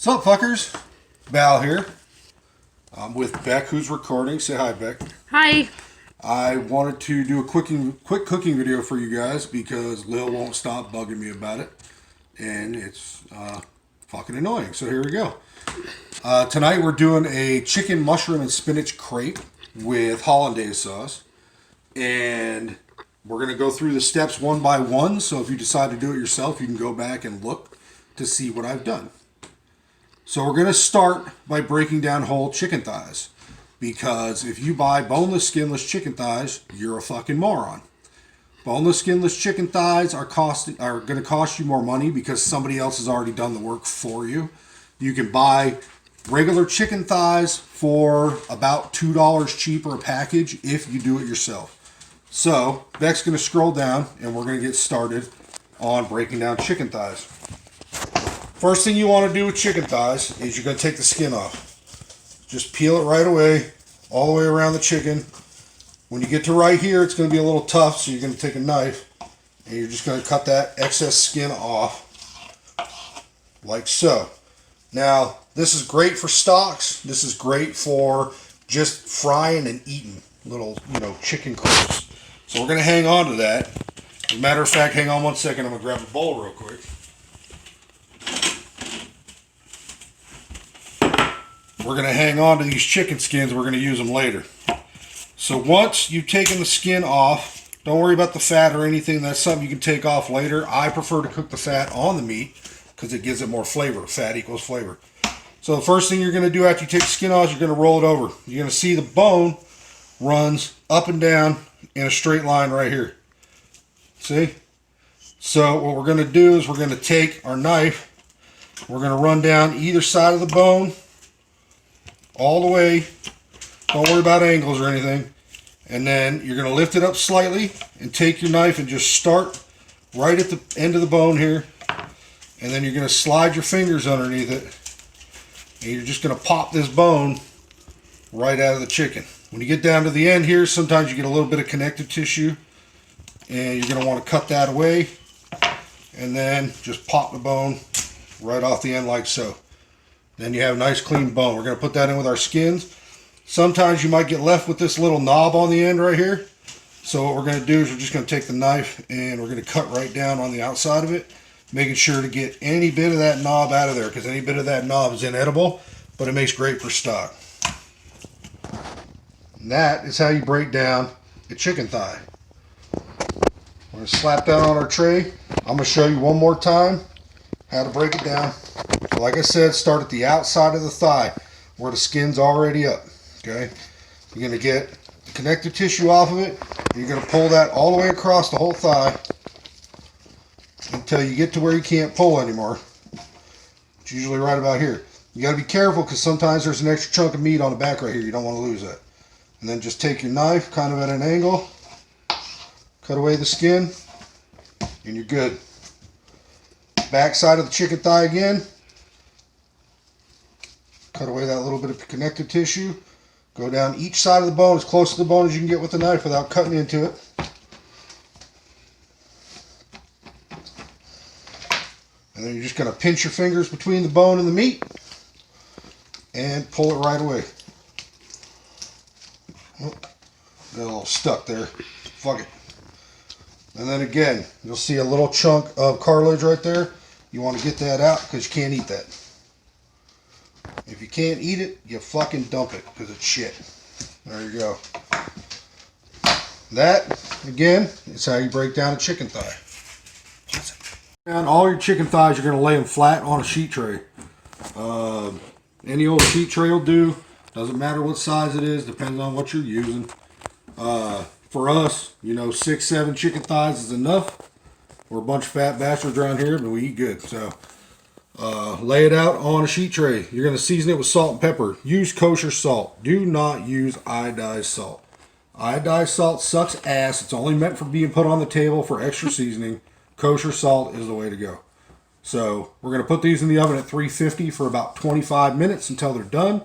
Sup, fuckers? Val here. I'm with Beck, who's recording. Say hi, Beck. Hi. I wanted to do a quick cooking video for you guys because Lil won't stop bugging me about it, and it's fucking annoying. So here we go. Tonight we're doing a chicken, mushroom, and spinach crepe with Hollandaise sauce, and we're going to go through the steps one by one. So if you decide to do it yourself, you can go back and look to see what I've done. So we're going to start by breaking down whole chicken thighs. Because if you buy boneless, skinless chicken thighs, you're a fucking moron. Boneless, skinless chicken thighs are going to cost you more money because somebody else has already done the work for you. You can buy regular chicken thighs for about $2 cheaper a package if you do it yourself. So Beck's going to scroll down and we're going to get started on breaking down chicken thighs. First thing you want to do with chicken thighs is you're going to take the skin off. Just peel it right away, all the way around the chicken. When you get to right here, it's going to be a little tough, so you're going to take a knife and you're just going to cut that excess skin off, like so. Now, this is great for stocks. This is great for just frying and eating little, chicken crepes. So we're going to hang on to that. As a matter of fact, hang on one second. I'm going to grab a bowl real quick. We're going to hang on to these chicken skins. We're going to use them later. So once you've taken the skin off, don't worry about the fat or anything. That's something you can take off later. I prefer to cook the fat on the meat because it gives it more flavor. Fat equals flavor. So the first thing you're going to do after you take the skin off is you're going to roll it over. You're going to see the bone runs up and down in a straight line right here. See? So what we're going to do is we're going to take our knife. We're going to run down either side of the bone all the way. Don't worry about angles or anything. And then you're going to lift it up slightly and take your knife and just start right at the end of the bone here. And then you're going to slide your fingers underneath it. And you're just going to pop this bone right out of the chicken. When you get down to the end here, sometimes you get a little bit of connective tissue. And you're going to want to cut that away. And then just pop the bone right off the end like so. Then you have a nice clean bone. We're going to put that in with our skins. Sometimes you might get left with this little knob on the end right here. So what we're going to do is we're just going to take the knife and we're going to cut right down on the outside of it, making sure to get any bit of that knob out of there because any bit of that knob is inedible, but it makes great for stock. And that is how you break down a chicken thigh. We're going to slap that on our tray. I'm going to show you one more time how to break it down. So like I said, start at the outside of the thigh where the skin's already up. Okay, you're going to get the connective tissue off of it. You're going to pull that all the way across the whole thigh until you get to where you can't pull anymore. It's usually right about here. You got to be careful because sometimes there's an extra chunk of meat on the back right here. You don't want to lose that. And then just take your knife kind of at an angle, cut away the skin, and you're good. Back side of the chicken thigh again. Cut away that little bit of connective tissue. Go down each side of the bone as close to the bone as you can get with the knife without cutting into it. And then you're just going to pinch your fingers between the bone and the meat and pull it right away. Oh, got a little stuck there. Fuck it. And then again, you'll see a little chunk of cartilage right there. You want to get that out because you can't eat that. If you can't eat it, you fucking dump it because it's shit. There you go. That, again, is how you break down a chicken thigh. And all your chicken thighs, you're going to lay them flat on a sheet tray. Any old sheet tray will do. Doesn't matter what size it is. Depends on what you're using. For us, 6, 7 chicken thighs is enough. We're a bunch of fat bastards around here, but we eat good. So lay it out on a sheet tray. You're going to season it with salt and pepper. Use kosher salt. Do not use iodized salt. Iodized salt sucks ass. It's only meant for being put on the table for extra seasoning. Kosher salt is the way to go. So we're going to put these in the oven at 350 for about 25 minutes until they're done.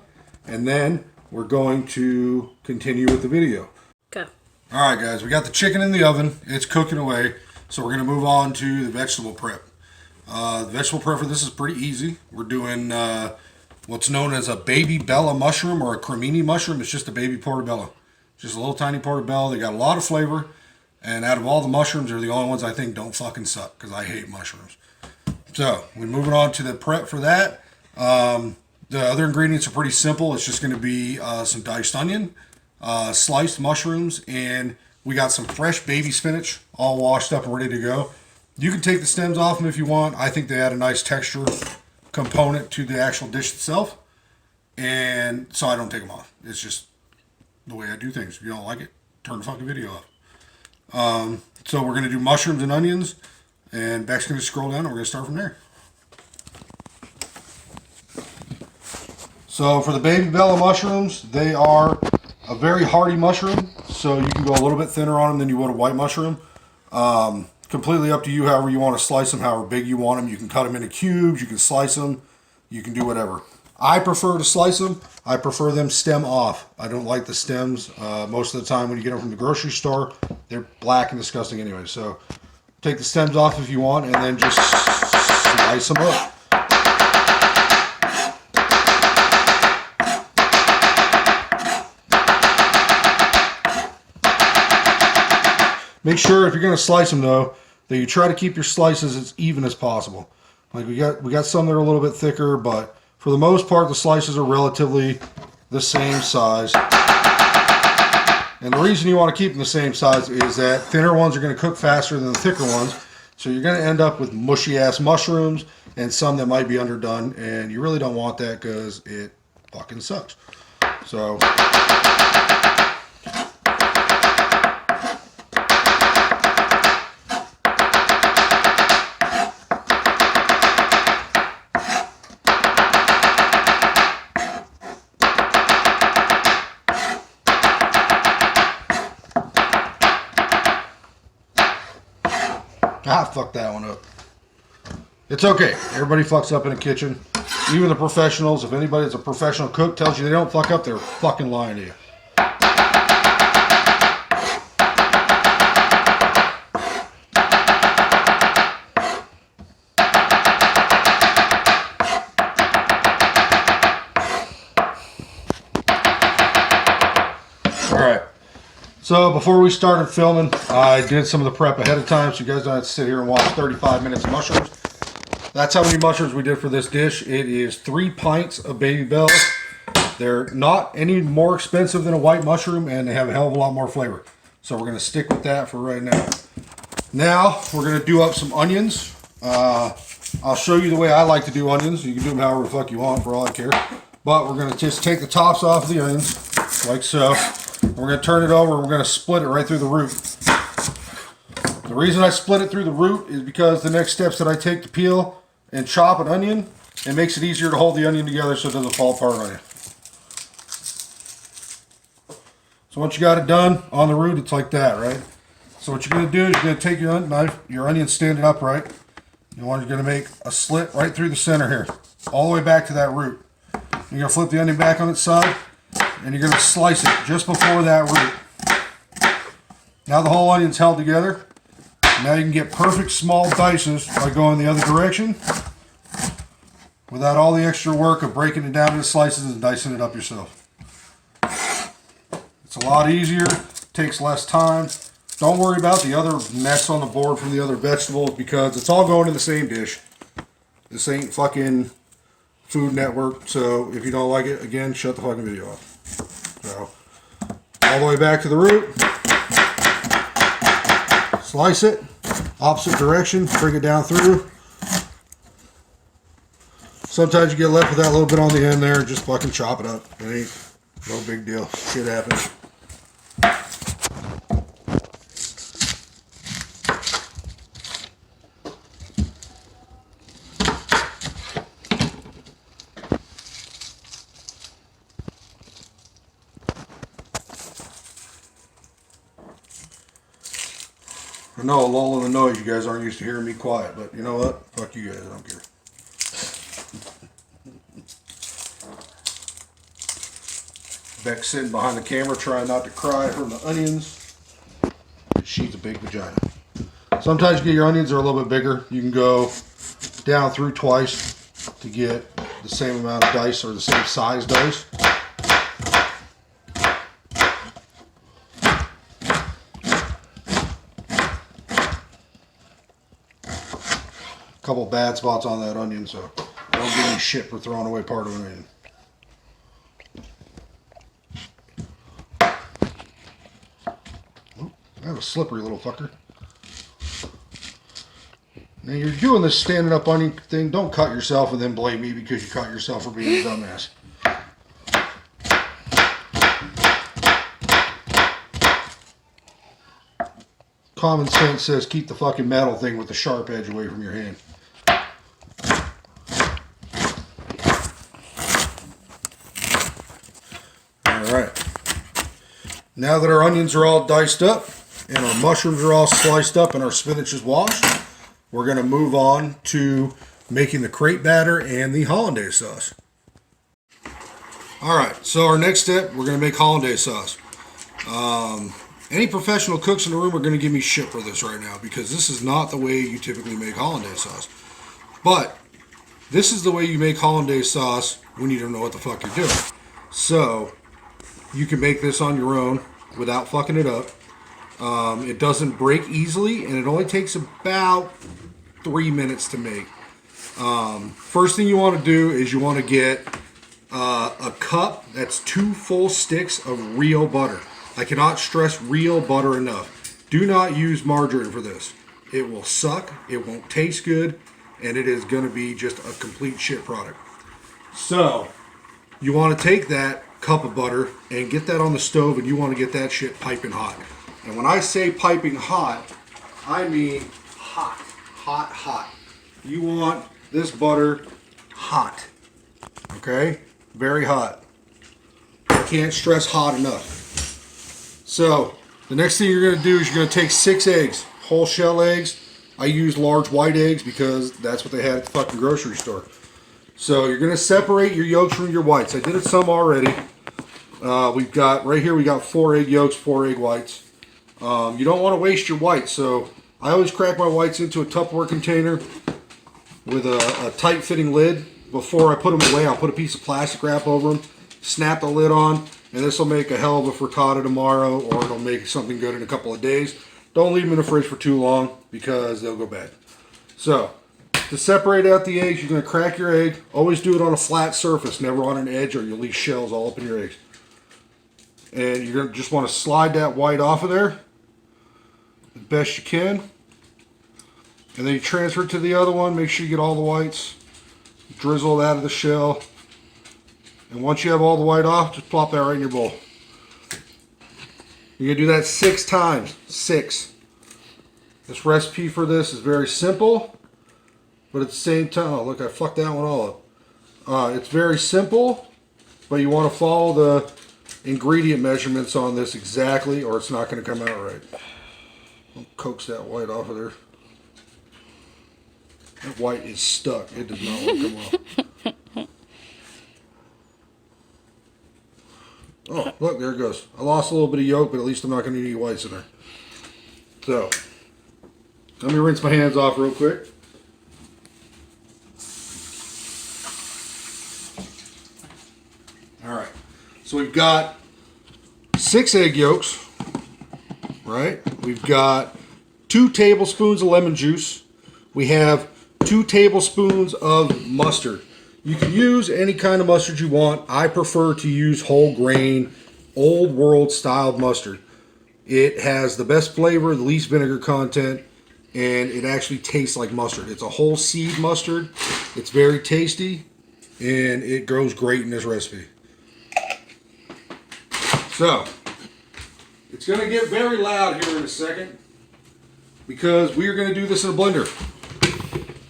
And then we're going to continue with the video. Okay. All right, guys. We got the chicken in the oven. It's cooking away. So we're going to move on to the vegetable prep. Vegetable prep for this is pretty easy. We're doing what's known as a baby bella mushroom or a cremini mushroom. It's just a baby portobello. Just a little tiny portobello. They got a lot of flavor. And out of all the mushrooms, they're the only ones I think don't fucking suck because I hate mushrooms. So we're moving on to the prep for that. The other ingredients are pretty simple. It's just going to be some diced onion, sliced mushrooms, and we got some fresh baby spinach all washed up and ready to go. You can take the stems off them if you want. I think they add a nice texture component to the actual dish itself. And so I don't take them off. It's just the way I do things. If you don't like it, turn the fucking video off. So we're going to do mushrooms and onions. And Beck's going to scroll down and we're going to start from there. So for the baby bella mushrooms, they are a very hearty mushroom. So you can go a little bit thinner on them than you would a white mushroom. Completely up to you however you want to slice them, however big you want them. You can cut them into cubes, you can slice them, you can do whatever. I prefer to slice them. I prefer them stem off. I don't like the stems. Most of the time when you get them from the grocery store, they're black and disgusting anyway. So take the stems off if you want and then just slice them up. Make sure if you're going to slice them though, that you try to keep your slices as even as possible. Like we got some that are a little bit thicker, but for the most part the slices are relatively the same size. And the reason you want to keep them the same size is that thinner ones are going to cook faster than the thicker ones. So you're going to end up with mushy ass mushrooms and some that might be underdone, and you really don't want that because it fucking sucks. So fuck that one up. It's okay. Everybody fucks up in a kitchen. Even the professionals. If anybody that's a professional cook tells you they don't fuck up, they're fucking lying to you. Alright. So before we started filming, I did some of the prep ahead of time so you guys don't have to sit here and watch 35 minutes of mushrooms. That's how many mushrooms we did for this dish. It is 3 pints of baby bella. They're not any more expensive than a white mushroom and they have a hell of a lot more flavor. So we're going to stick with that for right now. Now we're going to do up some onions. I'll show you the way I like to do onions. You can do them however the fuck you want for all I care. But we're going to just take the tops off of the onions like so. We're going to turn it over and we're going to split it right through the root. The reason I split it through the root is because the next steps that I take to peel and chop an onion, it makes it easier to hold the onion together so it doesn't fall apart on you. So once you got it done on the root, it's like that, right? So what you're going to do is you're going to take your knife, your onion standing upright. You're going to make a slit right through the center here, all the way back to that root. You're going to flip the onion back on its side. And you're going to slice it just before that root. Now the whole onion's held together. Now you can get perfect small dices by going the other direction without all the extra work of breaking it down into slices and dicing it up yourself. It's a lot easier, takes less time. Don't worry about the other mess on the board from the other vegetables because it's all going in the same dish. This ain't fucking Food Network, so if you don't like it, again, shut the fucking video off. So, all the way back to the root. Slice it, opposite direction, bring it down through. Sometimes you get left with that little bit on the end there, just fucking chop it up. It ain't no big deal. Shit happens. I know a lull in the noise, you guys aren't used to hearing me quiet, but you know what? Fuck you guys, I don't care. Beck's sitting behind the camera trying not to cry from the onions. She's a big vagina. Sometimes you get your onions are a little bit bigger. You can go down through twice to get the same amount of dice or the same size dice. Couple bad spots on that onion, so don't give me shit for throwing away part of an onion. Oh, that was slippery little fucker. Now you're doing this standing up onion thing, don't cut yourself and then blame me because you cut yourself for being a dumbass. Common sense says keep the fucking metal thing with the sharp edge away from your hand. Alright. Now that our onions are all diced up and our mushrooms are all sliced up and our spinach is washed, we're going to move on to making the crepe batter and the hollandaise sauce. Alright, so our next step, we're going to make hollandaise sauce. Any professional cooks in the room are going to give me shit for this right now because this is not the way you typically make hollandaise sauce. But this is the way you make hollandaise sauce when you don't know what the fuck you're doing. So you can make this on your own without fucking it up. It doesn't break easily and it only takes about 3 minutes to make. First thing you want to do is you want to get a cup that's 2 full sticks of real butter. I cannot stress real butter enough. Do not use margarine for this. It will suck, it won't taste good, and it is going to be just a complete shit product. So, you want to take that cup of butter and get that on the stove, and you want to get that shit piping hot. And when I say piping hot, I mean hot, hot, hot. You want this butter hot, okay? Very hot. I can't stress hot enough. So, the next thing you're going to do is you're going to take 6 eggs, whole shell eggs. I use large white eggs because that's what they had at the fucking grocery store. So, you're going to separate your yolks from your whites. I did it some already. We've got, right here, we got 4 egg yolks, 4 egg whites. You don't want to waste your whites, so I always crack my whites into a Tupperware container with a tight-fitting lid. Before I put them away, I'll put a piece of plastic wrap over them, snap the lid on, and this will make a hell of a frittata tomorrow, or it'll make something good in a couple of days. Don't leave them in the fridge for too long because they'll go bad. So, to separate out the eggs, you're going to crack your egg. Always do it on a flat surface, never on an edge, or you'll leave shells all up in your eggs. And you're going to just want to slide that white off of there as best you can. And then you transfer it to the other one. Make sure you get all the whites. Drizzle it out of the shell. And once you have all the white off, just plop that right in your bowl. You're going to do that 6 times. 6. This recipe for this is very simple, but at the same time, oh look, I fucked that one all up. It's very simple, but you want to follow the ingredient measurements on this exactly, or it's not going to come out right. I'll coax that white off of there. That white is stuck. It does not want to come off. Oh, look, there it goes. I lost a little bit of yolk, but at least I'm not going to need any whites in there. So, let me rinse my hands off real quick. Alright, so we've got 6 egg yolks, right? We've got 2 tablespoons of lemon juice. We have 2 tablespoons of mustard. You can use any kind of mustard you want. I prefer to use whole grain, old world styled mustard. It has the best flavor, the least vinegar content, and it actually tastes like mustard. It's a whole seed mustard. It's very tasty, and it goes great in this recipe. So, it's going to get very loud here in a second because we are going to do this in a blender.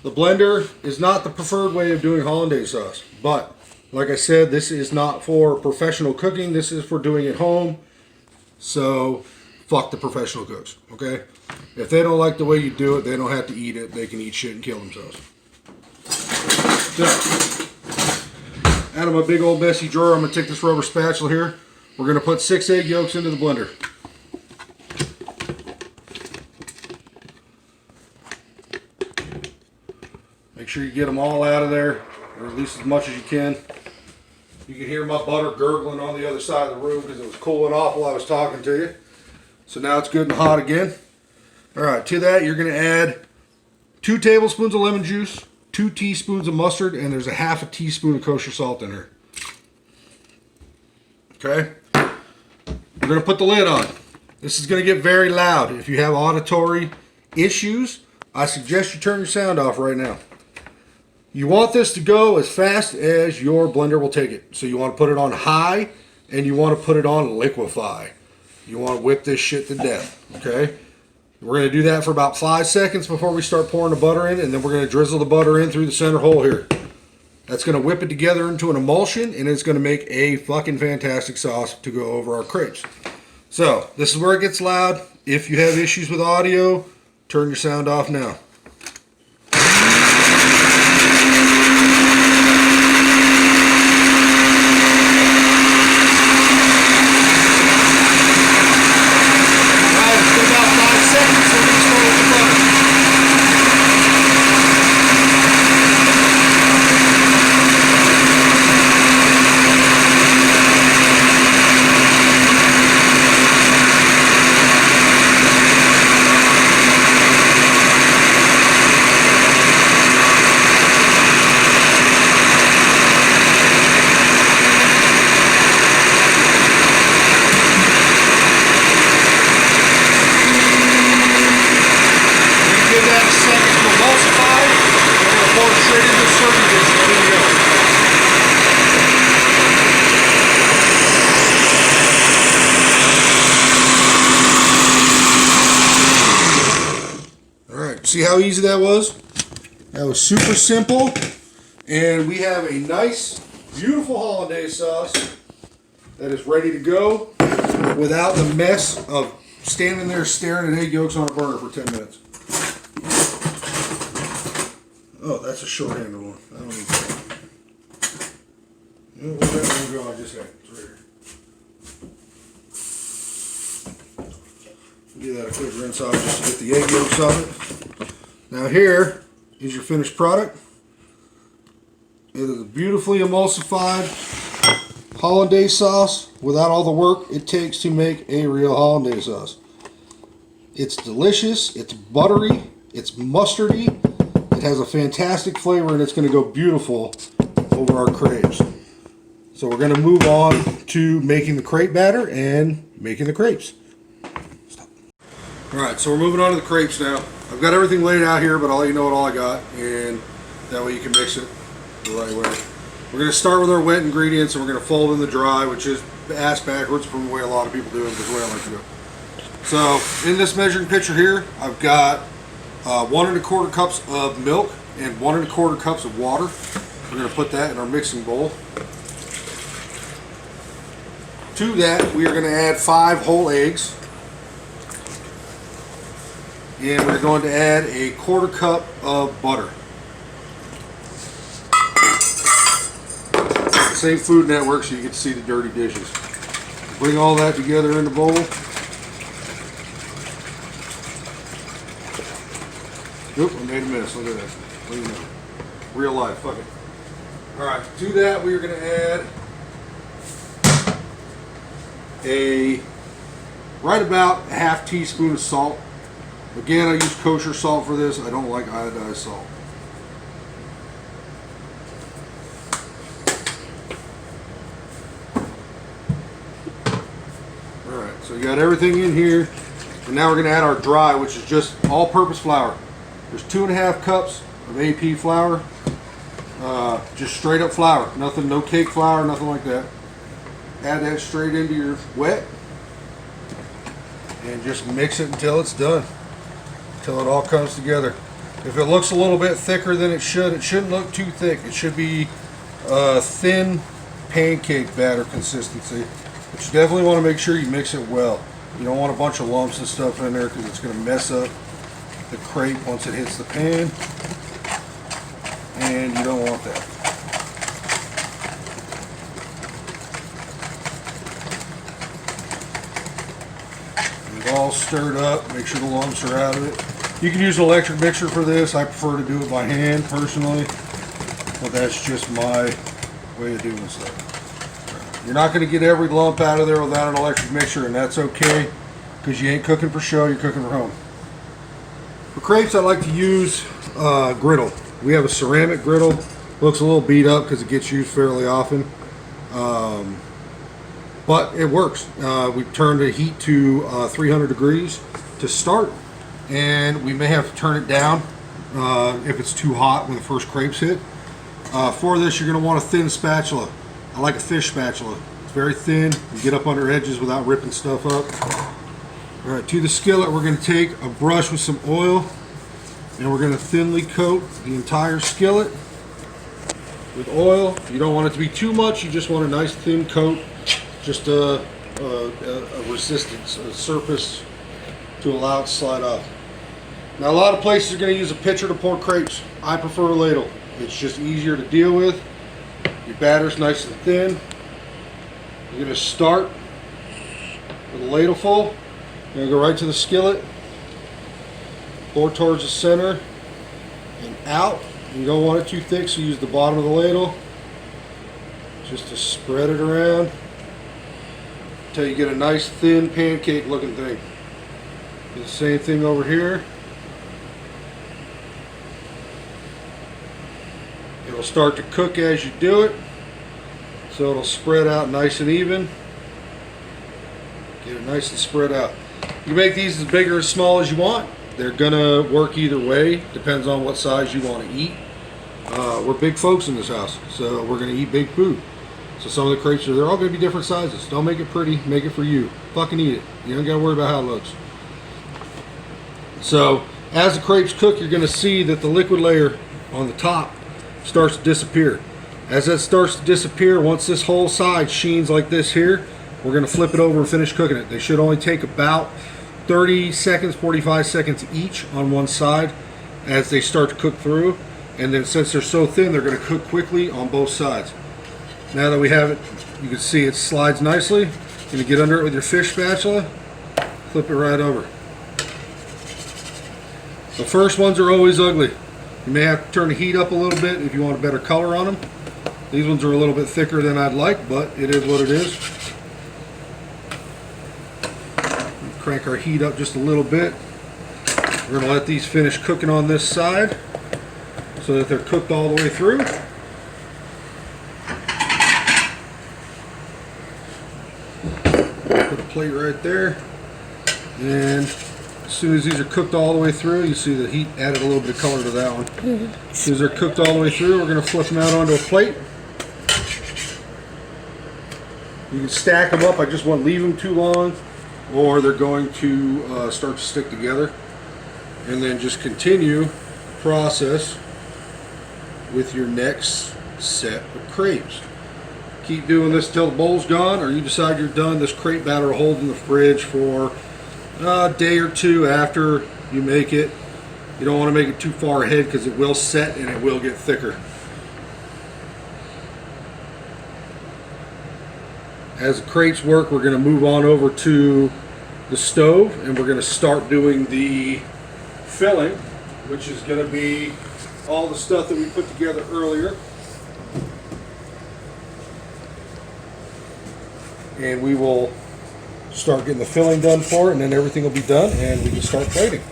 The blender is not the preferred way of doing hollandaise sauce, but like I said, this is not for professional cooking. This is for doing it home. So, fuck the professional cooks, okay? If they don't like the way you do it, they don't have to eat it. They can eat shit and kill themselves. So, out of my big old messy drawer, I'm going to take this rubber spatula here. We're going to put 6 egg yolks into the blender. Make sure you get them all out of there, or at least as much as you can. You can hear my butter gurgling on the other side of the room because it was cooling off while I was talking to you. So now it's good and hot again. All right, to that you're going to add 2 tablespoons of lemon juice, 2 teaspoons of mustard, and there's a half a teaspoon of kosher salt in here. Okay? We're going to put the lid on. This is going to get very loud. If you have auditory issues, I suggest you turn your sound off right now. You want this to go as fast as your blender will take it. So you want to put it on high, and you want to put it on liquefy. You want to whip this shit to death, okay? We're going to do that for about 5 seconds before we start pouring the butter in, and then we're going to drizzle the butter in through the center hole here. That's going to whip it together into an emulsion, and it's going to make a fucking fantastic sauce to go over our crepes. So, this is where it gets loud. If you have issues with audio, turn your sound off now. See how easy that was? That was super simple. And we have a nice, beautiful hollandaise sauce that is ready to go without the mess of standing there staring at egg yolks on a burner for 10 minutes. Oh, that's a short-handed one. I don't need that. Where'd that one go? I just had it. It's right here. Give that a quick rinse off just to get the egg yolks off it. Now here is your finished product. It is a beautifully emulsified hollandaise sauce without all the work it takes to make a real hollandaise sauce. It's delicious, it's buttery, it's mustardy, it has a fantastic flavor, and it's going to go beautiful over our crepes. So we're going to move on to making the crepe batter and making the crepes. Alright, so we're moving on to the crepes now. I've got everything laid out here, but I'll let you know what all I got, and that way you can mix it the right way. We're going to start with our wet ingredients, and we're going to fold in the dry, which is ass backwards from the way a lot of people do it, but the way I like to do it. So, in this measuring pitcher here, I've got 1 1/4 cups of milk and 1 1/4 cups of water. We're going to put that in our mixing bowl. To that, we are going to add 5 whole eggs. And we're going to add a 1/4 cup of butter. Same Food Network, so you get to see the dirty dishes. Bring all that together in the bowl. Oop, I made a mess. Look at that. What do you know? Real life. Fuck it. Alright, to that we are going to add right about a half teaspoon of salt. Again, I use kosher salt for this. I don't like iodized salt. Alright, so you got everything in here. And now we're going to add our dry, which is just all-purpose flour. There's 2.5 cups of AP flour. Just straight up flour. Nothing, no cake flour, nothing like that. Add that straight into your wet. And just mix it until it's done. Until it all comes together. If it looks a little bit thicker than it shouldn't look too thick. It should be thin pancake batter consistency. But you definitely want to make sure you mix it well. You don't want a bunch of lumps and stuff in there because it's going to mess up the crepe once it hits the pan. And you don't want that. It's all stirred up. Make sure the lumps are out of it. You can use an electric mixer for this. I prefer to do it by hand personally, but that's just my way of doing stuff. You're not going to get every lump out of there without an electric mixer, and that's okay because you ain't cooking for show, you're cooking for home. For crepes, I like to use griddle. We have a ceramic griddle. Looks a little beat up because it gets used fairly often, but it works. We turn the heat to 300 degrees to start, and we may have to turn it down if it's too hot when the first crepes hit. For this, you're going to want a thin spatula. I like a fish spatula. It's very thin. You get up under edges without ripping stuff up. All right, to the skillet, we're going to take a brush with some oil, and we're going to thinly coat the entire skillet with oil. You don't want it to be too much. You just want a nice thin coat, just a resistance, a surface to allow it to slide off. Now, a lot of places are going to use a pitcher to pour crepes. I prefer a ladle. It's just easier to deal with. Your batter's nice and thin. You're going to start with a ladle full. You're going to go right to the skillet, pour towards the center and out. You don't want it too thick, so use the bottom of the ladle just to spread it around until you get a nice thin pancake looking thing. Do the same thing over here. It'll start to cook as you do it, so it'll spread out nice and even. Get it nice and spread out. You make these as big or as small as you want. They're gonna work either way. Depends on what size you want to eat. We're big folks in this house, so we're gonna eat big food. So some of the crepes they're all gonna be different sizes. Don't make it pretty, make it for you. Fucking eat it. You don't gotta worry about how it looks. So as the crepes cook, you're gonna see that the liquid layer on the top starts to disappear. As that starts to disappear, once this whole side sheens like this here, we're going to flip it over and finish cooking it. They should only take about 30 seconds, 45 seconds each on one side as they start to cook through. And then since they're so thin, they're going to cook quickly on both sides. Now that we have it, you can see it slides nicely. You're going to get under it with your fish spatula, flip it right over. The first ones are always ugly. You may have to turn the heat up a little bit if you want a better color on them. These ones are a little bit thicker than I'd like, but it is what it is. Crank our heat up just a little bit. We're going to let these finish cooking on this side so that they're cooked all the way through. Put a plate right there. And as soon as these are cooked all the way through, you see the heat added a little bit of color to that one. As soon as they're cooked all the way through, we're going to flip them out onto a plate. You can stack them up. I just won't leave them too long, or they're going to start to stick together. And then just continue the process with your next set of crepes. Keep doing this till the bowl's gone, or you decide you're done. This crepe batter will hold in the fridge for a day or two after you make it. You don't want to make it too far ahead because it will set and it will get thicker. As the crepes work, we're going to move on over to the stove and we're going to start doing the filling, which is going to be all the stuff that we put together earlier. And we will start getting the filling done for it, and then everything will be done and we can start plating.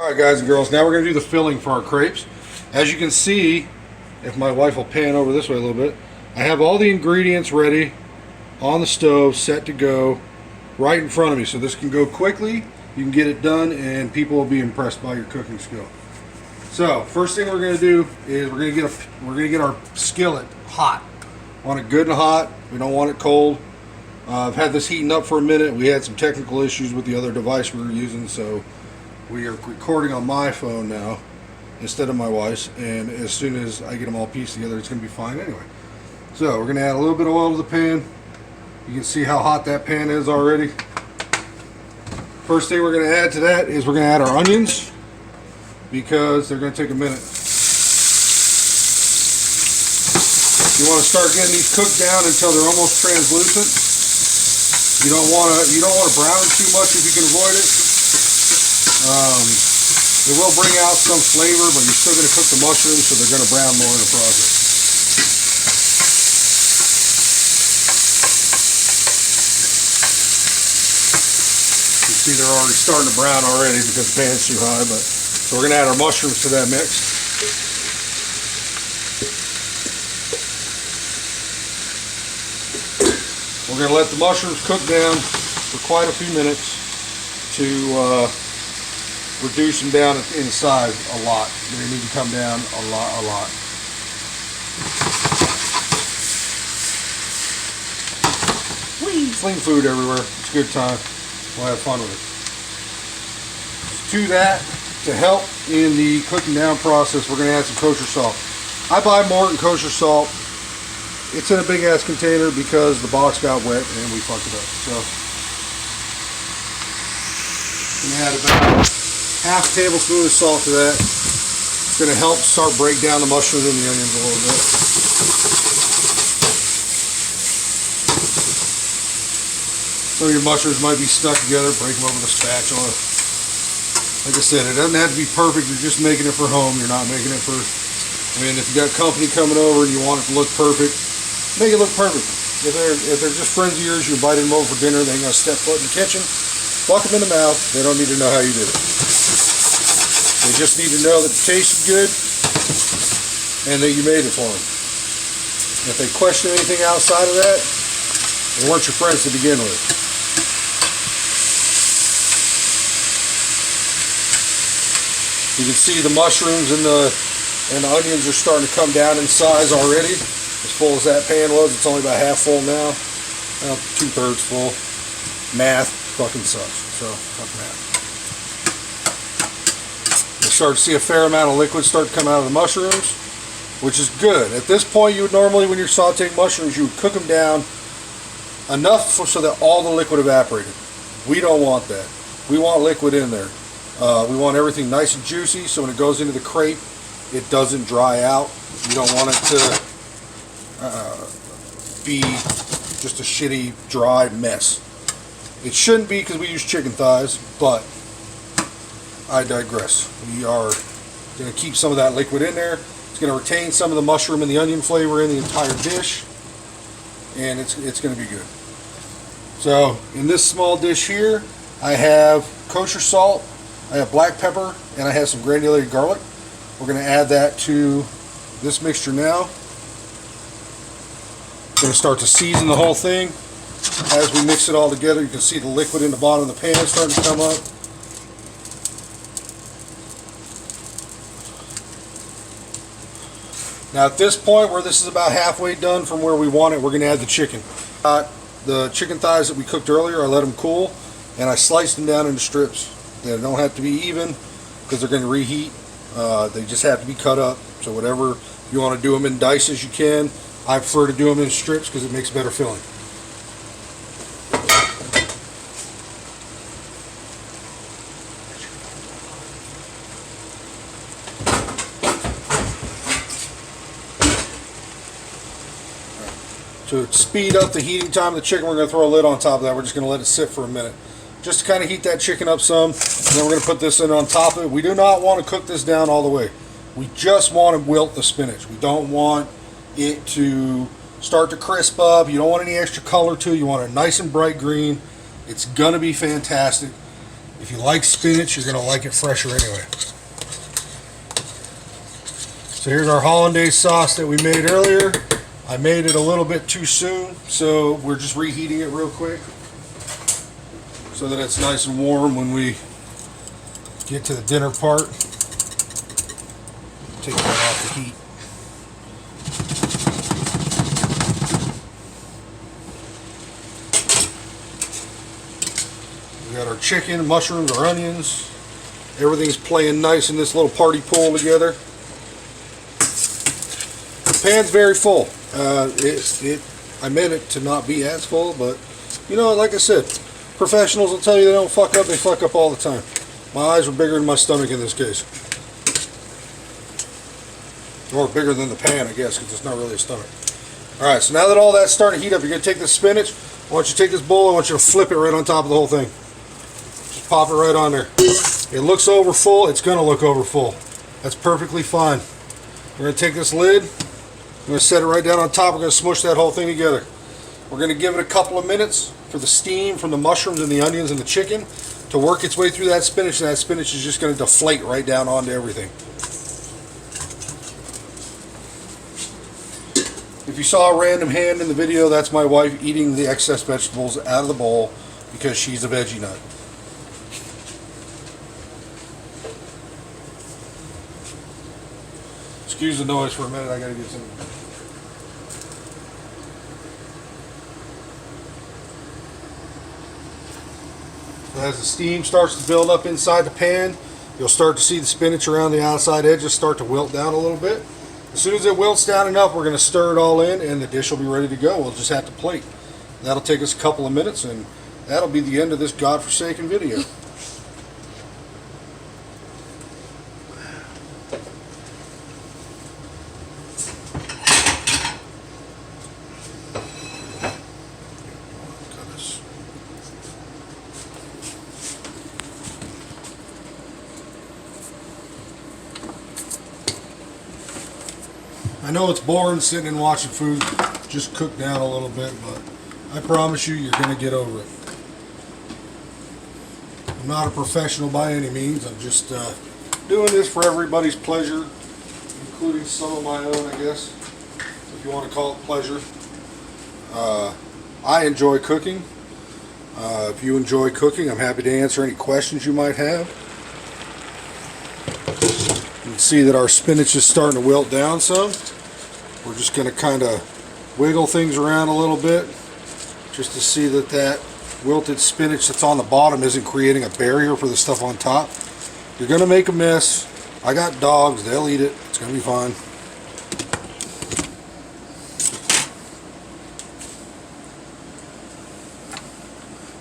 Alright guys and girls, now we're going to do the filling for our crepes. As you can see, if my wife will pan over this way a little bit, I have all the ingredients ready on the stove, set to go, right in front of me. So this can go quickly, you can get it done, and people will be impressed by your cooking skill. So first thing we're going to do is we're going to get our skillet hot. Want it good and hot. We don't want it cold. I've had this heating up for a minute. We had some technical issues with the other device we were using, so we are recording on my phone now instead of my wife's, and as soon as I get them all pieced together, it's going to be fine anyway. So we're going to add a little bit of oil to the pan. You can see how hot that pan is already. First thing we're going to add to that is we're going to add our onions, because they're going to take a minute. You want to start getting these cooked down until they're almost translucent. You don't want to brown them too much if you can avoid it. It will bring out some flavor, but you're still going to cook the mushrooms, so they're going to brown more in the process. You see they're already starting to brown already because the pan's too high, but so we're going to add our mushrooms to that mix. We're going to let the mushrooms cook down for quite a few minutes to reduce them down in size a lot. They need to come down a lot. Clean food everywhere. It's a good time. We'll have fun with it. To that, to help in the cooking down process, we're going to add some kosher salt. I buy Morton kosher salt. It's in a big ass container because the box got wet and we fucked it up. So I'm gonna add about half a tablespoon of salt to that. It's gonna help start break down the mushrooms and the onions a little bit. Some of your mushrooms might be stuck together. Break them over the spatula. Like I said, it doesn't have to be perfect. You're just making it for home. You're not making it for. I mean, if you got company coming over and you want it to look perfect, make it look perfect. If they're just friends of yours, you invited them over for dinner, they ain't gonna step foot in the kitchen, fuck them in the mouth. They don't need to know how you did it. They just need to know that it tasted good and that you made it for them. If they question anything outside of that, they weren't your friends to begin with. You can see the mushrooms and the onions are starting to come down in size already. As full as that pan was, it's only about half full now. Well, 2/3 full. Math fucking sucks. So, fuck math. You start to see a fair amount of liquid start to come out of the mushrooms, which is good. At this point, you would normally, when you're sauteing mushrooms, you would cook them down enough so that all the liquid evaporated. We don't want that. We want liquid in there. We want everything nice and juicy, so when it goes into the crepe, it doesn't dry out. You don't want it to be just a shitty, dry mess. It shouldn't be because we use chicken thighs, but I digress. We are going to keep some of that liquid in there. It's going to retain some of the mushroom and the onion flavor in the entire dish, and it's going to be good. So in this small dish here, I have kosher salt, I have black pepper, and I have some granulated garlic. We're going to add that to this mixture now. Going to start to season the whole thing. As we mix it all together, you can see the liquid in the bottom of the pan starting to come up. Now at this point, where this is about halfway done from where we want it, we're going to add the chicken. The chicken thighs that we cooked earlier, I let them cool, and I sliced them down into strips. They don't have to be even because they're going to reheat. They just have to be cut up. So whatever you want to do them in dices, you can. I prefer to do them in strips because it makes better filling. To speed up the heating time of the chicken, we're going to throw a lid on top of that. We're just going to let it sit for a minute. Just to kind of heat that chicken up some. And then we're going to put this in on top of it. We do not want to cook this down all the way. We just want to wilt the spinach. We don't want it to start to crisp up. You don't want any extra color to it. You want it nice and bright green. It's going to be fantastic. If you like spinach, you're going to like it fresher anyway. So here's our Hollandaise sauce that we made earlier. I made it a little bit too soon, so we're just reheating it real quick so that it's nice and warm when we get to the dinner part. Take that off the heat. We got our chicken, mushrooms, our onions. Everything's playing nice in this little party pool together. The pan's very full. I meant it to not be as full, but you know, like I said, professionals will tell you they don't fuck up. They fuck up all the time. My eyes were bigger than my stomach in this case. Or bigger than the pan, I guess, because it's not really a stomach. Alright, so now that all that's starting to heat up, you're going to take the spinach. I want you to take this bowl, I want you to flip it right on top of the whole thing. Just pop it right on there. It looks over full. It's going to look over full. That's perfectly fine. We're going to take this lid. We're going to set it right down on top. We're going to smush that whole thing together. We're going to give it a couple of minutes for the steam from the mushrooms and the onions and the chicken to work its way through that spinach, and that spinach is just going to deflate right down onto everything. If you saw a random hand in the video, that's my wife eating the excess vegetables out of the bowl because she's a veggie nut. Excuse the noise for a minute, I gotta get some. As the steam starts to build up inside the pan, you'll start to see the spinach around the outside edges start to wilt down a little bit. As soon as it wilts down enough, we're going to stir it all in and the dish will be ready to go. We'll just have to plate. That'll take us a couple of minutes and that'll be the end of this godforsaken video. I know it's boring sitting and watching food just cook down a little bit, but I promise you, you're going to get over it. I'm not a professional by any means. I'm just doing this for everybody's pleasure, including some of my own, I guess, if you want to call it pleasure. I enjoy cooking. If you enjoy cooking, I'm happy to answer any questions you might have. You can see that our spinach is starting to wilt down some. We're just going to kind of wiggle things around a little bit just to see that that wilted spinach that's on the bottom isn't creating a barrier for the stuff on top. You're going to make a mess. I got dogs, they'll eat it. It's going to be fine.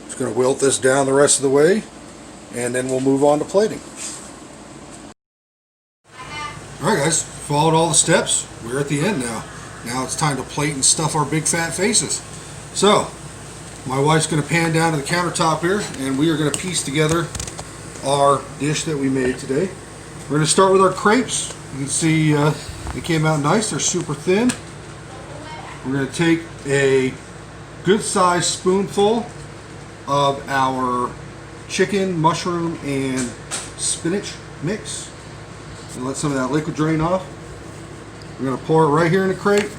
Just going to wilt this down the rest of the way and then we'll move on to plating. Alright guys, followed all the steps. We're at the end now. Now it's time to plate and stuff our big fat faces. So, my wife's going to pan down to the countertop here and we are going to piece together our dish that we made today. We're going to start with our crepes. You can see they came out nice. They're super thin. We're going to take a good sized spoonful of our chicken, mushroom, and spinach mix. And let some of that liquid drain off. We're going to pour it right here in the crepe,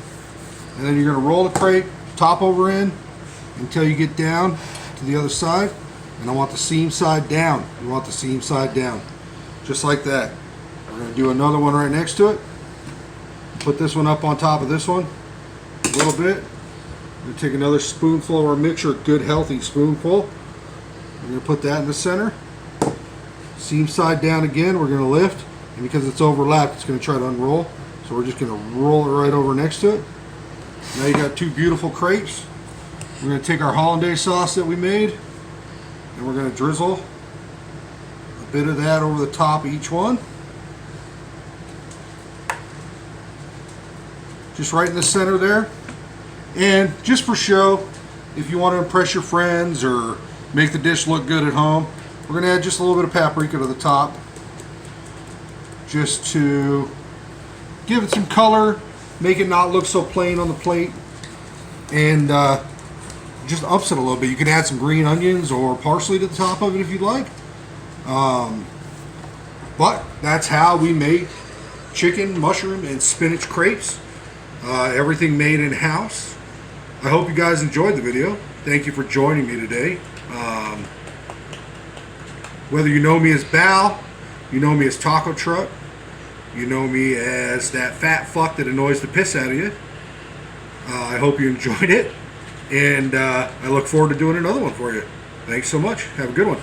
and then you're going to roll the crepe top over in until you get down to the other side. And I want the seam side down. You want the seam side down, just like that. We're going to do another one right next to it. Put this one up on top of this one a little bit. We're going to take another spoonful of our mixture, a good healthy spoonful. We're going to put that in the center. Seam side down again. We're going to lift. And because it's overlapped, it's going to try to unroll. So we're just going to roll it right over next to it. Now you got two beautiful crepes. We're going to take our Hollandaise sauce that we made, and we're going to drizzle a bit of that over the top of each one. Just right in the center there. And just for show, if you want to impress your friends or make the dish look good at home, we're going to add just a little bit of paprika to the top, just to give it some color, make it not look so plain on the plate, and just ups it a little bit. You can add some green onions or parsley to the top of it if you'd like. But that's how we make chicken, mushroom, and spinach crepes. Everything made in-house. I hope you guys enjoyed the video. Thank you for joining me today. Whether you know me as Bal, you know me as Taco Truck, you know me as that fat fuck that annoys the piss out of you. I hope you enjoyed it, and I look forward to doing another one for you. Thanks so much. Have a good one.